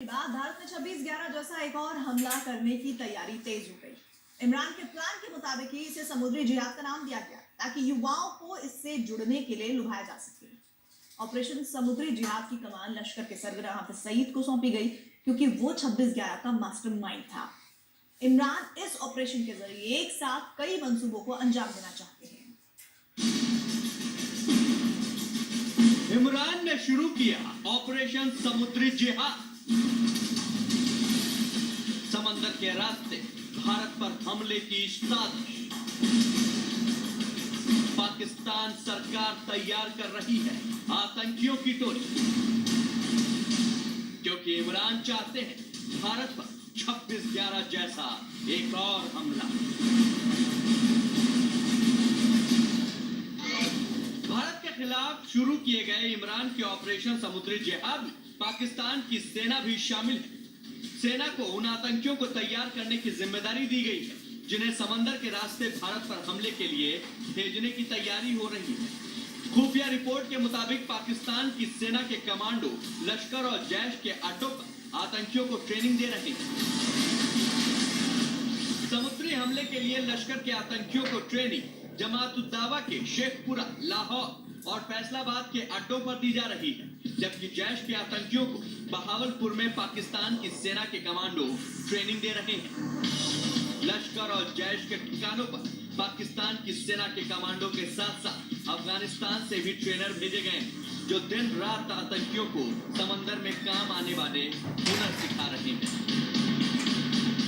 बाद भारत में 26/11 जैसा एक और हमला करने की तैयारी तेज हो गई। इमरान के प्लान के मुताबिक ही इसे समुद्री जिहाद का नाम दिया गया ताकि युवाओं को इससे जुड़ने के लिए लुभाया जा सके। ऑपरेशन समुद्री जिहाद की कमान लश्कर के सरबराह हाफिज सईद को सौंपी गई क्योंकि वो 26/11 का मास्टरमाइंड था। इमरान इस ऑपरेशन के जरिए एक साथ कई मंसूबों को अंजाम देना चाहते हैं। इमरान ने शुरू किया ऑपरेशन समुद्री जिहाद। समंदर के रास्ते भारत पर हमले की साजिश। पाकिस्तान सरकार तैयार कर रही है आतंकियों की टोली, क्योंकि इमरान चाहते हैं भारत पर 26/11 जैसा एक और हमला। भारत के खिलाफ शुरू किए गए इमरान के ऑपरेशन समुद्री जिहाद में पाकिस्तान की सेना भी शामिल है। सेना को उन आतंकियों को तैयार करने की जिम्मेदारी दी गई है जिन्हें समंदर के रास्ते भारत पर हमले के लिए भेजने की तैयारी हो रही है। खुफिया रिपोर्ट के मुताबिक पाकिस्तान की सेना के कमांडो लश्कर और जैश के अड्डों पर आतंकियों को ट्रेनिंग दे रहे हैं। समुद्री हमले के लिए लश्कर के आतंकियों को ट्रेनिंग जमात-उद-दावा के शेखपुरा, लाहौर और फैसलाबाद के अड्डों पर दी जा रही है, जबकि जैश के आतंकियों को बहावलपुर में पाकिस्तान की सेना के कमांडो ट्रेनिंग दे रहे हैं। लश्कर और जैश के ठिकानों पर पाकिस्तान की सेना के कमांडो के साथ साथ अफगानिस्तान से भी ट्रेनर भेजे गए हैं जो दिन रात आतंकियों को समंदर में काम आने वाले हुनर सिखा रहे हैं।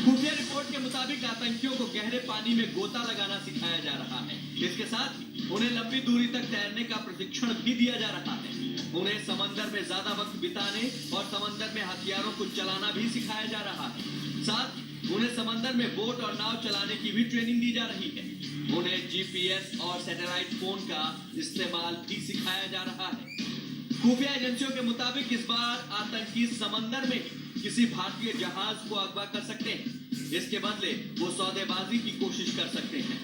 खुफिया रिपोर्ट के मुताबिक आतंकियों को गहरे पानी में गोता लगाना सिखाया जा रहा है। इसके साथ ही उन्हें लंबी दूरी तक तैरने का प्रशिक्षण भी दिया जा रहा है। उन्हें समंदर में ज्यादा वक्त बिताने और समंदर में हथियारों को चलाना भी सिखाया जा रहा है। साथ ही उन्हें समंदर में बोट और नाव चलाने की भी ट्रेनिंग दी जा रही है। उन्हें जीपीएस और सैटेलाइट फोन का इस्तेमाल भी सिखाया जा रहा है। खुफिया एजेंसियों के मुताबिक इस बार आतंकी समंदर में किसी भारतीय जहाज को अगवा कर सकते हैं। इसके बदले वो सौदेबाजी की कोशिश कर सकते हैं।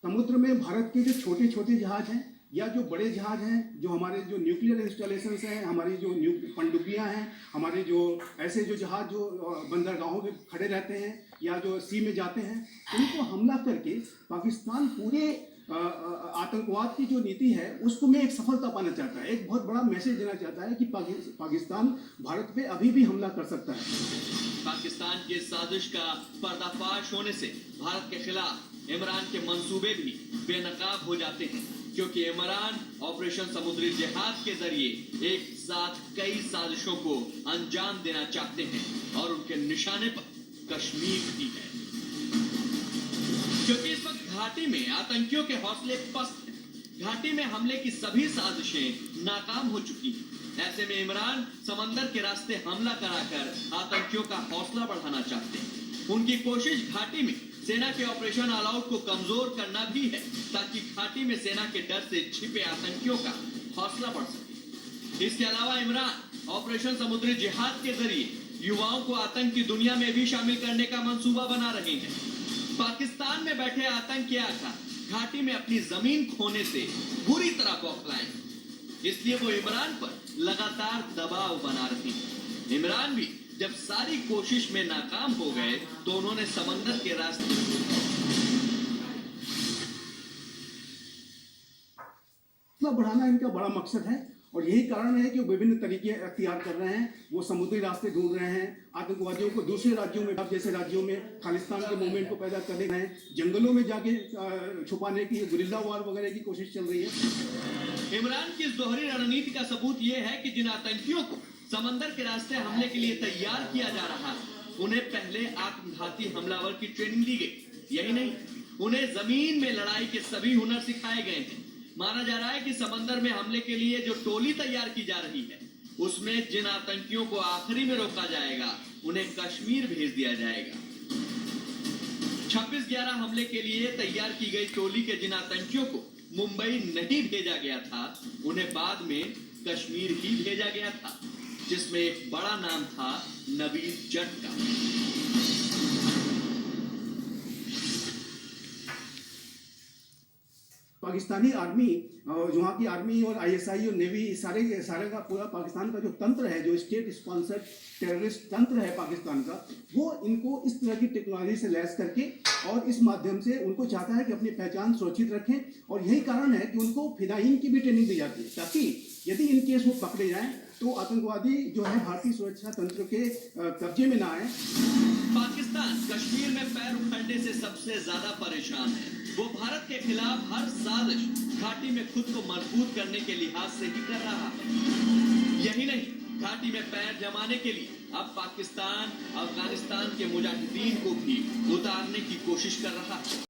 समुद्र में भारत के जो छोटे छोटे जहाज हैं या जो बड़े जहाज हैं, जो हमारे जो न्यूक्लियर इंस्टॉलेशन हैं, हमारी जो पनडुब्बियां हैं, हमारे जो ऐसे जो जहाज जो बंदरगाहों में खड़े रहते हैं या जो सी में जाते हैं, उनको हमला करके पाकिस्तान पूरे आतंकवाद की जो नीति है उसको में एक सफलता पाना चाहता है। एक बहुत बड़ा मैसेज देना चाहता है कि पाकिस्तान भारत पे अभी भी हमला कर सकता है। पाकिस्तान की साजिश का पर्दाफाश होने से भारत के खिलाफ इमरान के मंसूबे भी बेनकाब हो जाते हैं, क्योंकि इमरान ऑपरेशन समुद्री जिहाद के जरिए एक साथ कई साजिशों को अंजाम देना चाहते हैं और उनके निशाने पर कश्मीर भी है, क्योंकि इस वक्त घाटी में आतंकियों के हौसले पस्त हैं। घाटी में हमले की सभी साजिशें नाकाम हो चुकी हैं। ऐसे में इमरान समंदर के रास्ते हमला कराकर आतंकियों का हौसला बढ़ाना चाहते हैं। उनकी कोशिश घाटी में सेना के ऑपरेशन ऑल आउट को कमजोर करना भी है, ताकि घाटी में सेना के डर से छिपे आतंकियों का हौसला बढ़ सके। इसके अलावा इमरान ऑपरेशन समुद्री जिहाद के जरिए युवाओं को आतंक की दुनिया में भी शामिल करने का मंसूबा बना रहे हैं। पाकिस्तान में बैठे आतंकी आका घाटी में अपनी जमीन खोने से बुरी तरह बौखलाए, इसलिए वो इमरान पर लगातार दबाव बना रहे हैं। इमरान भी जब सारी कोशिश में नाकाम हो गए तो उन्होंने समंदर के रास्ते बढ़ाना इनका बड़ा मकसद है और यही कारण है कि विभिन्न तरीके अख्तियार कर रहे हैं। वो समुद्री रास्ते ढूंढ रहे हैं, आतंकवादियों को दूसरे राज्यों में जैसे राज्यों में खालिस्तान के मूवमेंट को पैदा करने रहे हैं, जंगलों में जाके छुपाने की गुरिल्ला वार वगैरह की कोशिश चल रही है। इमरान की इस दोहरी रणनीति का सबूत ये है कि जिन आतंकियों को समंदर के रास्ते हमले के लिए तैयार किया जा रहा है, उन्हें पहले आत्मघाती हमलावर की ट्रेनिंग दी गई। यही नहीं, उन्हें जमीन में लड़ाई के सभी हुनर सिखाए गए हैं। माना जा रहा है कि समंदर में हमले के लिए जो टोली तैयार की जा रही है, उसमें जिन आतंकियों को आखिरी में रोका जाएगा उन्हें कश्मीर भेज दिया जाएगा। 26/11 हमले के लिए तैयार की गई टोली के जिन आतंकियों को मुंबई नहीं भेजा गया था, उन्हें बाद में कश्मीर ही भेजा गया था, जिसमें एक बड़ा नाम था नवीद जट का। पाकिस्तानी आर्मी, वहाँ की आर्मी और आईएसआई और नेवी, सारे का पूरा पाकिस्तान का जो तंत्र है, जो स्टेट स्पॉन्सर्ड टेररिस्ट तंत्र है पाकिस्तान का, वो इनको इस तरह की टेक्नोलॉजी से लैस करके और इस माध्यम से उनको चाहता है कि अपनी पहचान सुरक्षित रखें। और यही कारण है कि उनको फिदाइन की भी ट्रेनिंग दी जाती है, ताकि यदि इन केस वो पकड़े जाएं तो आतंकवादी जो है भारतीय सुरक्षा तंत्र के कब्जे में ना आए। पाकिस्तान कश्मीर में पैर उखड़ने से सबसे ज्यादा परेशान है। वो भारत के खिलाफ हर साजिश घाटी में खुद को मजबूत करने के लिहाज से ही कर रहा है। यही नहीं, घाटी में पैर जमाने के लिए अब पाकिस्तान अफगानिस्तान के मुजाहिदीन को भी उतारने की कोशिश कर रहा है।